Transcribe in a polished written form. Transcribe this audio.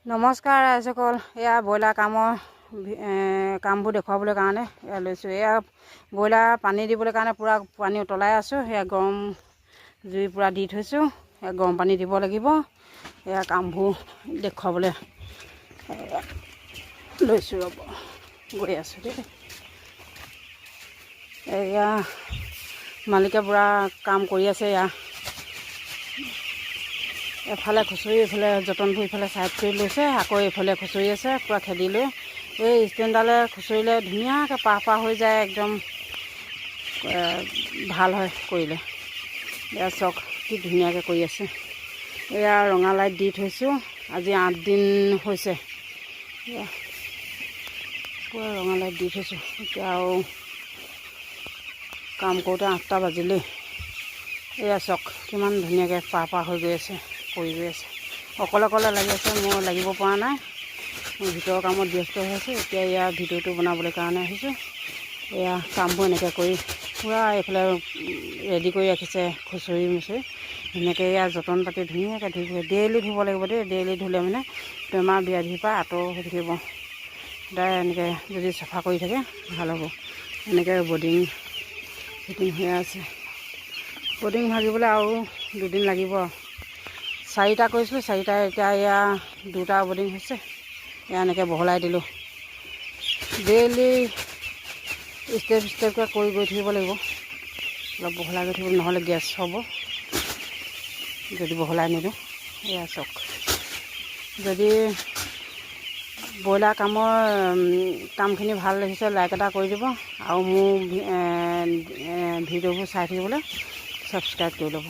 নমস্কাৰ ৰাইজসকল, এয়া ব্ৰইলাৰ কামবোৰ দেখুৱাবলৈ কাৰণে এয়া লৈছোঁ। এয়া ব্ৰইলাৰ পানী দিবলৈ কাৰণে পূৰা পানী উতলাই আছোঁ। সেয়া গৰম জুই পূৰা দি থৈছোঁ। সেয়া গৰম পানী দিব লাগিব। এয়া কামবোৰ দেখুৱাবলৈ লৈছোঁ। ৰ'ব, গৈ আছোঁ দেই। এয়া মালিকে পূৰা কাম কৰি আছে। এফালে খুচৰি এইফালে যতনবোৰ ইফালে ছাইড কৰি লৈছে, আকৌ এইফালে খুচৰি আছে পূৰা খেদি লৈ। এই ষ্টেণ্ডডালে খুচৰিলে ধুনীয়াকৈ পাহ হৈ যায়, একদম ভাল হয় কৰিলে। এয়া চাওক কি ধুনীয়াকৈ কৰি আছে। এয়া ৰঙা লাইট দি থৈছোঁ, আজি 8 দিন হৈছে। এয়া পূৰা ৰঙা লাইট দি থৈছোঁ। এতিয়া আৰু কাম কৰোঁতে 8টা বাজিলেই। এয়া চাওক কিমান ধুনীয়াকৈ পাহ হৈ গৈ আছে, কৰি গৈ আছে। অকলে লাগি আছে, মই লাগিব পৰা নাই। মই ভিতৰৰ কামত ব্যস্ত হৈ আছোঁ। এতিয়া এয়া ভিডিঅ'টো বনাবলৈ কাৰণে আহিছোঁ। এয়া কামবোৰ এনেকৈ কৰি পূৰা এইফালে ৰেডি কৰি ৰাখিছে, খুচৰি মুচৰি ধুনীয়াকৈ। এয়া যতন পাতি ধুনীয়াকৈ ধুই ডেইলি ধুব লাগিব দেই। ডেইলি ধুলে মানে বেমাৰ ব্যাধিৰ পৰা আঁতৰ হৈ থাকিব। সদায় এনেকৈ যদি চাফা কৰি থাকে ভাল হ'ব। এনেকৈ বডিং হৈ আছে। বডিং ভাগিবলৈ আৰু 2 দিন লাগিব। 4টা কৰিছিলোঁ, 4টা এতিয়া এয়া 2টা বডিং হৈছে। এয়া এনেকৈ বহলাই দিলোঁ। ডেইলি ষ্টেপকৈ কৰি গৈ থাকিব লাগিব। অলপ বহলাই গৈ থাকিব, নহ'লে গেছ হ'ব যদি বহলাই নিদিওঁ। এয়া চাওক, যদি ব্ৰইলাৰ কামখিনি ভাল লাগিছে লাইক এটা কৰি দিব, আৰু মোৰ ভিডিঅ'বোৰ চাই থাকিবলৈ ছাবস্ক্ৰাইব কৰি ল'ব।